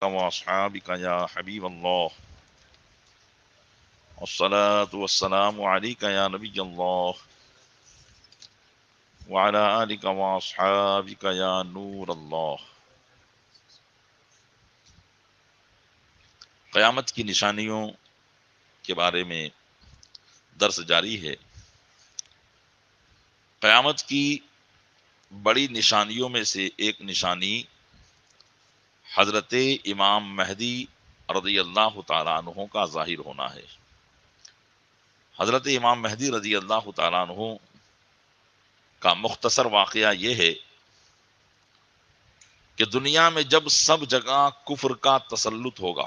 وأصحابك يا حبيب الله والصلاة والسلام عليك يا نبي الله وعلى آلك وأصحابك يا نور الله۔ قیامت کی نشانیوں کے بارے میں درس جاری ہے۔ قیامت کی بڑی نشانیوں میں سے ایک نشانی حضرت امام مہدی رضی اللہ تعالیٰ عنہ کا ظاہر ہونا ہے۔ حضرت امام مہدی رضی اللہ تعالیٰ عنہ کا مختصر واقعہ یہ ہے کہ دنیا میں جب سب جگہ کفر کا تسلط ہوگا،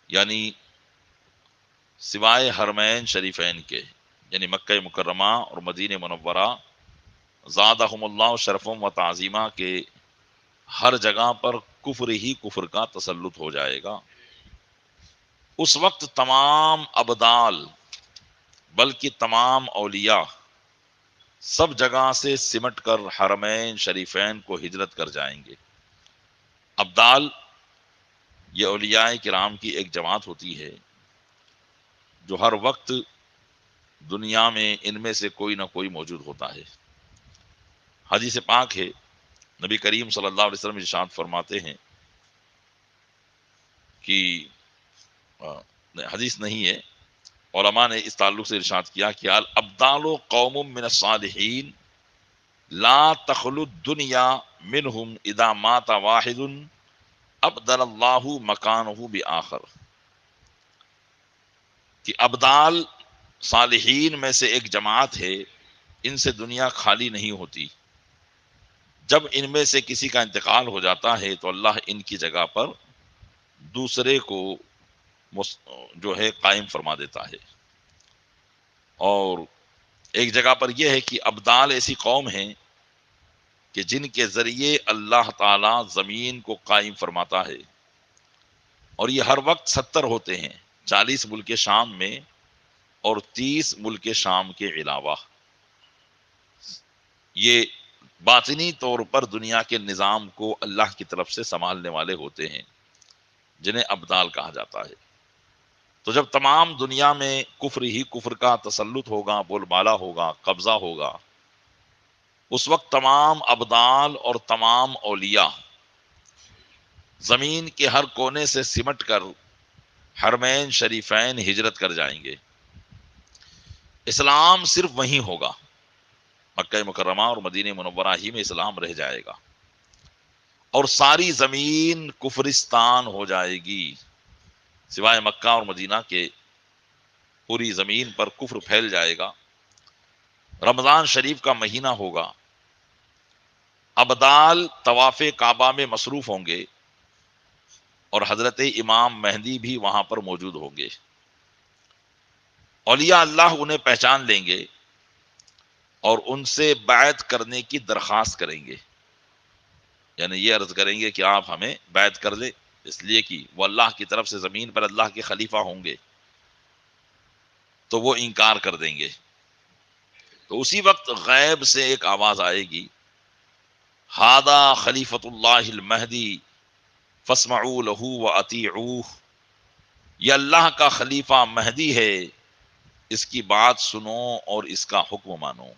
یعنی سوائے حرمین شریفین کے، یعنی مکہ مکرمہ اور مدینہ منورہ زادہم اللہ شرفم و تعظیمہ کے، ہر جگہ پر کفر ہی کفر کا تسلط ہو جائے گا، اس وقت تمام ابدال بلکہ تمام اولیاء سب جگہ سے سمٹ کر حرمین شریفین کو ہجرت کر جائیں گے۔ ابدال یہ اولیاء کرام کی ایک جماعت ہوتی ہے جو ہر وقت دنیا میں ان میں سے کوئی نہ کوئی موجود ہوتا ہے۔ حدیث پاک ہے، نبی کریم صلی اللہ علیہ وسلم ارشاد فرماتے ہیں کہ حدیث نہیں ہے، علماء نے اس تعلق سے ارشاد کیا کہ الابدال قوم من الصالحین لا تخلو الدنیا منہم اذا مات واحد ابدل اللہ مکانہ بآخر، کہ ابدال صالحین میں سے ایک جماعت ہے، ان سے دنیا خالی نہیں ہوتی، جب ان میں سے کسی کا انتقال ہو جاتا ہے تو اللہ ان کی جگہ پر دوسرے کو جو ہے قائم فرما دیتا ہے۔ اور ایک جگہ پر یہ ہے کہ ابدال ایسی قوم ہیں کہ جن کے ذریعے اللہ تعالی زمین کو قائم فرماتا ہے، اور یہ ہر وقت 70 ہوتے ہیں، 40 ملک شام میں اور 30 ملک شام کے علاوہ۔ یہ باطنی طور پر دنیا کے نظام کو اللہ کی طرف سے سنبھالنے والے ہوتے ہیں، جنہیں ابدال کہا جاتا ہے۔ تو جب تمام دنیا میں کفر ہی کفر کا تسلط ہوگا، بول بالا ہوگا، قبضہ ہوگا، اس وقت تمام ابدال اور تمام اولیاء زمین کے ہر کونے سے سمٹ کر حرمین شریفین ہجرت کر جائیں گے۔ اسلام صرف وہیں ہوگا، مکہ مکرمہ اور مدینہ منورہ ہی میں اسلام رہ جائے گا، اور ساری زمین کفرستان ہو جائے گی، سوائے مکہ اور مدینہ کے پوری زمین پر کفر پھیل جائے گا۔ رمضان شریف کا مہینہ ہوگا، ابدال طواف کعبہ میں مصروف ہوں گے، اور حضرت امام مہدی بھی وہاں پر موجود ہوں گے۔ اولیاء اللہ انہیں پہچان لیں گے اور ان سے بیعت کرنے کی درخواست کریں گے، یعنی یہ عرض کریں گے کہ آپ ہمیں بیعت کر لیں، اس لیے کہ وہ اللہ کی طرف سے زمین پر اللہ کے خلیفہ ہوں گے، تو وہ انکار کر دیں گے۔ تو اسی وقت غیب سے ایک آواز آئے گی، ہاذا خلیفۃ اللہ المہدی فاسمعوا لہ واطیعوہ، یہ اللہ کا خلیفہ مہدی ہے، اس کی بات سنو اور اس کا حکم مانو۔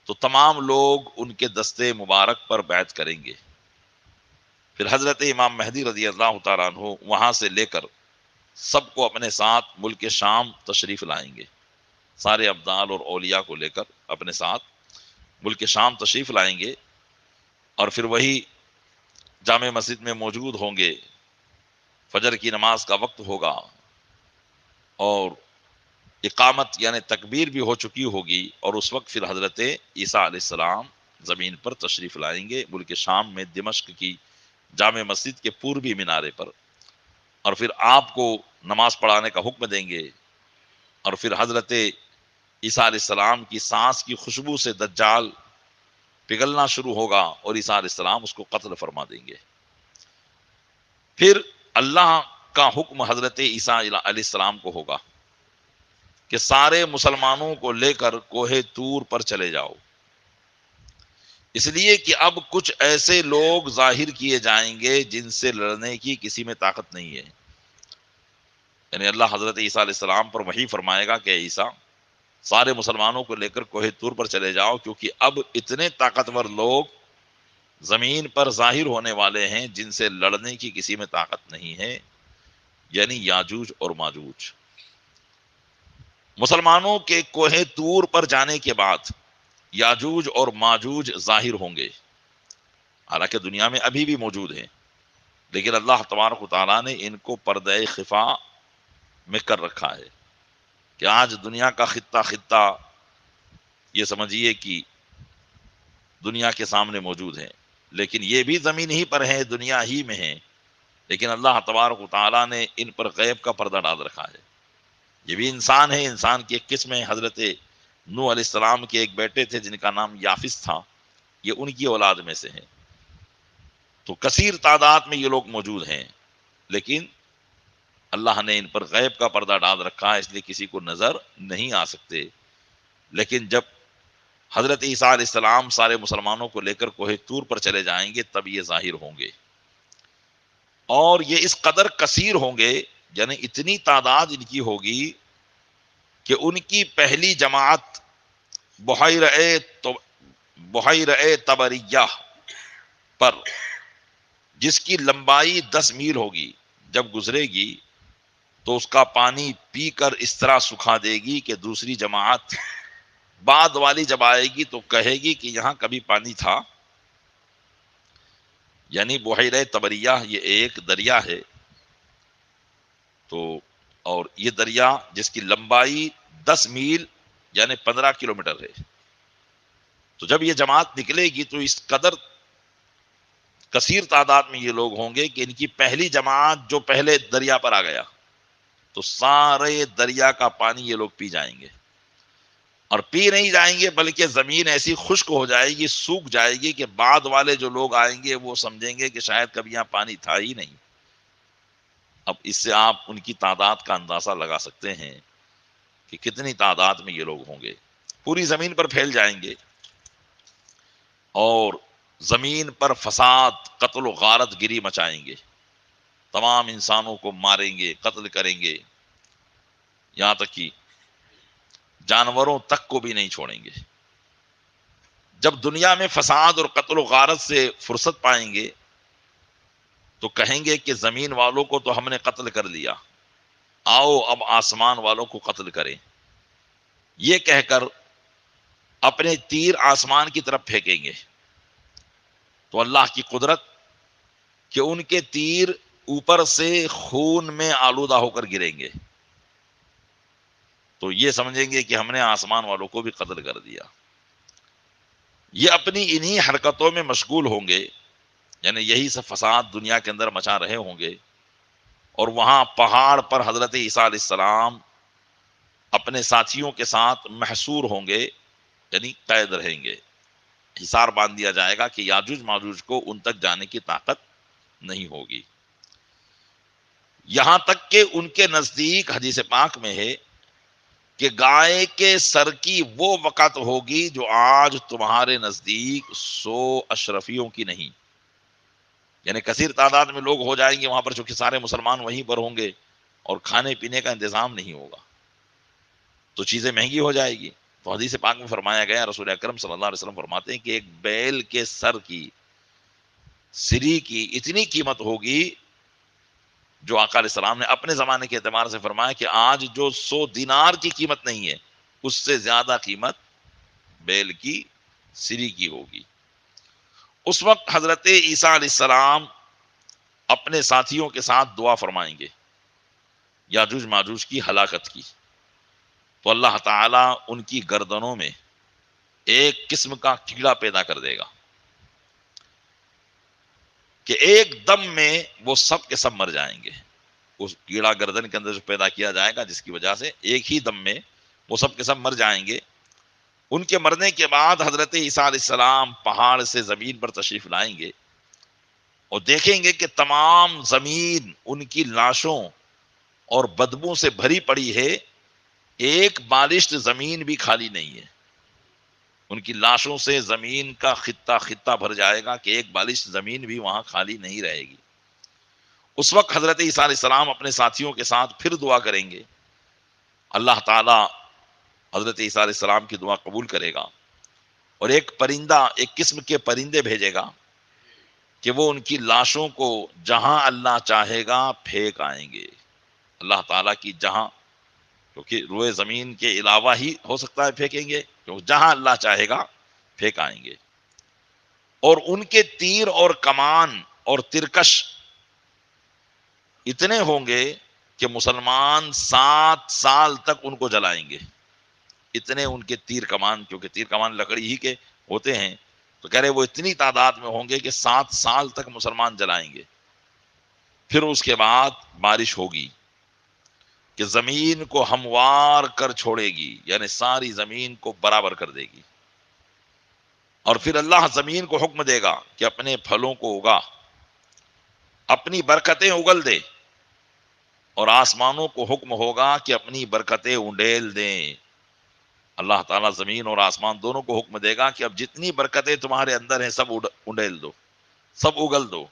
تو تمام لوگ ان کے دستے مبارک پر بیعت کریں گے۔ پھر حضرت امام مہدی رضی اللہ تعالیٰ عنہ وہاں سے لے کر سب کو اپنے ساتھ ملک شام تشریف لائیں گے، سارے ابدال اور اولیاء کو لے کر اپنے ساتھ ملک شام تشریف لائیں گے، اور پھر وہی جامع مسجد میں موجود ہوں گے، فجر کی نماز کا وقت ہوگا اور اقامت یعنی تکبیر بھی ہو چکی ہوگی، اور اس وقت پھر حضرت عیسیٰ علیہ السلام زمین پر تشریف لائیں گے، ملک شام میں دمشق کی جامع مسجد کے پوربی مینارے پر، اور پھر آپ کو نماز پڑھانے کا حکم دیں گے، اور پھر حضرت عیسیٰ علیہ السلام کی سانس کی خوشبو سے دجال پگھلنا شروع ہوگا اور عیسیٰ علیہ السلام اس کو قتل فرما دیں گے۔ پھر اللہ کا حکم حضرت عیسیٰ علیہ السلام کو ہوگا کہ سارے مسلمانوں کو لے کر کوہ طور پر چلے جاؤ، اس لیے کہ اب کچھ ایسے لوگ ظاہر کیے جائیں گے جن سے لڑنے کی کسی میں طاقت نہیں ہے. یعنی اللہ حضرت عیسیٰ علیہ السلام پر وحی فرمائے گا کہ عیسیٰ سارے مسلمانوں کو لے کر کوہ طور پر چلے جاؤ، کیونکہ اب اتنے طاقتور لوگ زمین پر ظاہر ہونے والے ہیں جن سے لڑنے کی کسی میں طاقت نہیں ہے، یعنی یاجوج اور ماجوج. مسلمانوں کے کوہ طور پر جانے کے بعد یاجوج اور ماجوج ظاہر ہوں گے، حالانکہ دنیا میں ابھی بھی موجود ہیں، لیکن اللہ تبارک و تعالیٰ نے ان کو پردہ خفا میں کر رکھا ہے کہ آج دنیا کا خطہ خطہ یہ سمجھیے کہ دنیا کے سامنے موجود ہیں، لیکن یہ بھی زمین ہی پر ہیں، دنیا ہی میں ہیں، لیکن اللہ تبارک و تعالیٰ نے ان پر غیب کا پردہ ڈال رکھا ہے. یہ بھی انسان ہے، انسان کی ایک قسم ہے. حضرت نوح علیہ السلام کے ایک بیٹے تھے جن کا نام یافس تھا، یہ ان کی اولاد میں سے ہیں. تو کثیر تعداد میں یہ لوگ موجود ہیں، لیکن اللہ نے ان پر غیب کا پردہ ڈال رکھا ہے، اس لیے کسی کو نظر نہیں آ سکتے. لیکن جب حضرت عیسیٰ علیہ السلام سارے مسلمانوں کو لے کر کوہ طور پر چلے جائیں گے تب یہ ظاہر ہوں گے، اور یہ اس قدر کثیر ہوں گے، یعنی اتنی تعداد ان کی ہوگی کہ ان کی پہلی جماعت بحیرہ طبریہ پر، جس کی لمبائی 10 میل ہوگی، جب گزرے گی تو اس کا پانی پی کر اس طرح سکھا دے گی کہ دوسری جماعت بعد والی جب آئے گی تو کہے گی کہ یہاں کبھی پانی تھا. یعنی بحیرہ طبریہ یہ ایک دریا ہے، تو اور یہ دریا جس کی لمبائی 10 میل یعنی 15 کلومیٹر ہے. تو جب یہ جماعت نکلے گی تو اس قدر کثیر تعداد میں یہ لوگ ہوں گے کہ ان کی پہلی جماعت جو پہلے دریا پر آ گیا تو سارے دریا کا پانی یہ لوگ پی جائیں گے، اور پی نہیں جائیں گے بلکہ زمین ایسی خشک ہو جائے گی، سوکھ جائے گی کہ بعد والے جو لوگ آئیں گے وہ سمجھیں گے کہ شاید کبھی یہاں پانی تھا ہی نہیں. اب اس سے آپ ان کی تعداد کا اندازہ لگا سکتے ہیں کہ کتنی تعداد میں یہ لوگ ہوں گے. پوری زمین پر پھیل جائیں گے اور زمین پر فساد، قتل و غارت گری مچائیں گے، تمام انسانوں کو ماریں گے، قتل کریں گے، یہاں تک کہ جانوروں تک کو بھی نہیں چھوڑیں گے. جب دنیا میں فساد اور قتل و غارت سے فرصت پائیں گے تو کہیں گے کہ زمین والوں کو تو ہم نے قتل کر لیا، آؤ اب آسمان والوں کو قتل کریں. یہ کہہ کر اپنے تیر آسمان کی طرف پھینکیں گے تو اللہ کی قدرت کہ ان کے تیر اوپر سے خون میں آلودہ ہو کر گریں گے، تو یہ سمجھیں گے کہ ہم نے آسمان والوں کو بھی قتل کر دیا. یہ اپنی انہی حرکتوں میں مشغول ہوں گے، یعنی یہی سب فساد دنیا کے اندر مچا رہے ہوں گے، اور وہاں پہاڑ پر حضرت عیسیٰ علیہ السلام اپنے ساتھیوں کے ساتھ محصور ہوں گے، یعنی قید رہیں گے. حصار باندھ دیا جائے گا کہ یاجوج ماجوج کو ان تک جانے کی طاقت نہیں ہوگی. یہاں تک کہ ان کے نزدیک حدیث پاک میں ہے کہ گائے کے سر کی وہ وقت ہوگی جو آج تمہارے نزدیک 100 اشرفیوں کی نہیں. یعنی کثیر تعداد میں لوگ ہو جائیں گے وہاں پر، چونکہ سارے مسلمان وہیں پر ہوں گے اور کھانے پینے کا انتظام نہیں ہوگا تو چیزیں مہنگی ہو جائے گی. تو حدیث پاک میں فرمایا گیا، رسول اکرم صلی اللہ علیہ وسلم فرماتے ہیں کہ ایک بیل کے سر کی، سری کی اتنی قیمت ہوگی جو آقا علیہ السلام نے اپنے زمانے کے اعتبار سے فرمایا کہ آج جو 100 دینار کی قیمت نہیں ہے اس سے زیادہ قیمت بیل کی سری کی ہوگی. اس وقت حضرت عیسیٰ علیہ السلام اپنے ساتھیوں کے ساتھ دعا فرمائیں گے یاجوج ماجوج کی ہلاکت کی، تو اللہ تعالیٰ ان کی گردنوں میں ایک قسم کا کیڑا پیدا کر دے گا کہ ایک دم میں وہ سب کے سب مر جائیں گے. اس کیڑا گردن کے اندر جو پیدا کیا جائے گا جس کی وجہ سے ایک ہی دم میں وہ سب کے سب مر جائیں گے. ان کے مرنے کے بعد حضرت عیسیٰ علیہ السلام پہاڑ سے زمین پر تشریف لائیں گے اور دیکھیں گے کہ تمام زمین ان کی لاشوں اور بدبو سے بھری پڑی ہے، ایک بالشت زمین بھی خالی نہیں ہے. ان کی لاشوں سے زمین کا خطہ خطہ بھر جائے گا کہ ایک بالش زمین بھی وہاں خالی نہیں رہے گی۔ اس وقت حضرت عیسیٰ علیہ السلام اپنے ساتھیوں کے ساتھ پھر دعا کریں گے، اللہ تعالی حضرت عیسیٰ علیہ السلام کی دعا قبول کرے گا، اور ایک پرندہ، ایک قسم کے پرندے بھیجے گا کہ وہ ان کی لاشوں کو جہاں اللہ چاہے گا پھینک آئیں گے۔ اللہ تعالیٰ کی جہاں، کیونکہ روئے زمین کے علاوہ ہی ہو سکتا ہے پھینکیں گے، کیونکہ جہاں اللہ چاہے گا پھینک آئیں گے، اور ان کے تیر اور کمان اور ترکش اتنے ہوں گے کہ مسلمان 7 سال تک ان کو جلائیں گے۔ اتنے ان کے تیر کمان، کیونکہ تیر کمان لکڑی ہی کے ہوتے ہیں، تو کہہ رہے وہ اتنی تعداد میں ہوں گے کہ 7 سال تک مسلمان جلائیں گے۔ پھر اس کے بعد بارش ہوگی کہ زمین کو ہموار کر چھوڑے گی، یعنی ساری زمین کو برابر کر دے گی، اور پھر اللہ زمین کو حکم دے گا کہ اپنے پھلوں کو اگا، اپنی برکتیں اگل دے، اور آسمانوں کو حکم ہوگا کہ اپنی برکتیں انڈیل دیں۔ اللہ تعالیٰ زمین اور آسمان دونوں کو حکم دے گا کہ اب جتنی برکتیں تمہارے اندر ہیں سب انڈیل دو، سب اگل دو۔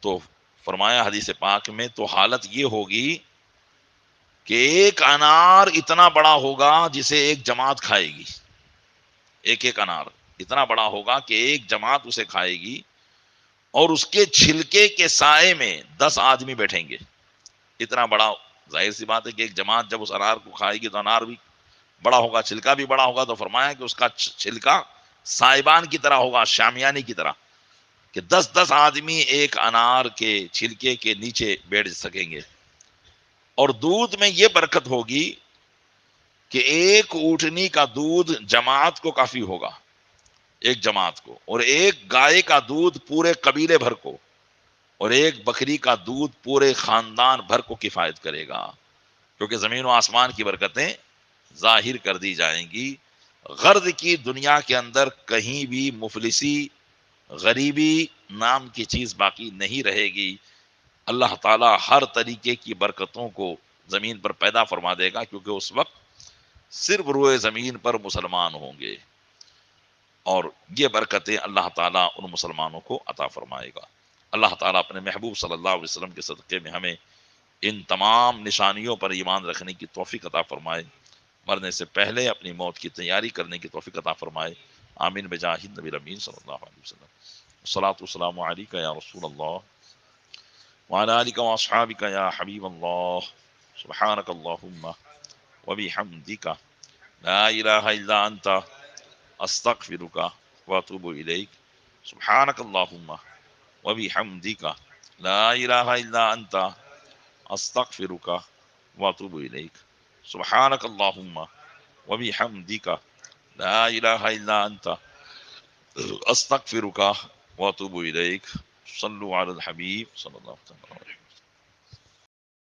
تو فرمایا حدیث پاک میں، تو حالت یہ ہوگی کہ ایک انار اتنا بڑا ہوگا جسے ایک جماعت کھائے گی۔ ایک ایک انار اتنا بڑا ہوگا کہ ایک جماعت اسے کھائے گی، اور اس کے چھلکے کے سائے میں 10 آدمی بیٹھیں گے۔ اتنا بڑا، ظاہر سی بات ہے کہ ایک جماعت جب اس انار کو کھائے گی تو انار بھی بڑا ہوگا، چھلکا بھی بڑا ہوگا، تو فرمایا کہ اس کا چھلکا سائبان کی طرح ہوگا، شامیانی کی طرح، کہ 10 آدمی ایک انار کے چھلکے کے نیچے بیٹھ سکیں گے۔ اور دودھ میں یہ برکت ہوگی کہ ایک اونٹنی کا دودھ جماعت کو کافی ہوگا، ایک جماعت کو، اور ایک گائے کا دودھ پورے قبیلے بھر کو، اور ایک بکری کا دودھ پورے خاندان بھر کو کفایت کرے گا، کیونکہ زمین و آسمان کی برکتیں ظاہر کر دی جائیں گی۔ غرض کی دنیا کے اندر کہیں بھی مفلسی، غریبی نام کی چیز باقی نہیں رہے گی۔ اللہ تعالیٰ ہر طریقے کی برکتوں کو زمین پر پیدا فرما دے گا، کیونکہ اس وقت صرف روئے زمین پر مسلمان ہوں گے، اور یہ برکتیں اللہ تعالیٰ ان مسلمانوں کو عطا فرمائے گا۔ اللہ تعالیٰ اپنے محبوب صلی اللہ علیہ وسلم کے صدقے میں ہمیں ان تمام نشانیوں پر ایمان رکھنے کی توفیق عطا فرمائے، مرنے سے پہلے اپنی موت کی تیاری کرنے کی توفیق عطا فرمائے۔ آمین بجاہ النبی الامین صلی اللہ علیہ وسلم۔ الصلاۃ والسلام علیک یا رسول اللہ وعلی آلک واصحابک یا حبیب اللہ، سبحانک اللہم وبحمدک، لا الہ الا انت، استغفرک واتوب الیک، سبحانک اللہم وبحمدک، لا الہ الا انت، استغفرک واتوب الیک، سبحانک اللہم وبحمدک، لا الہ الا انت، استغفرک واتوب الیک۔ صلوا علی الحبیب صلی اللہ علیہ وسلم۔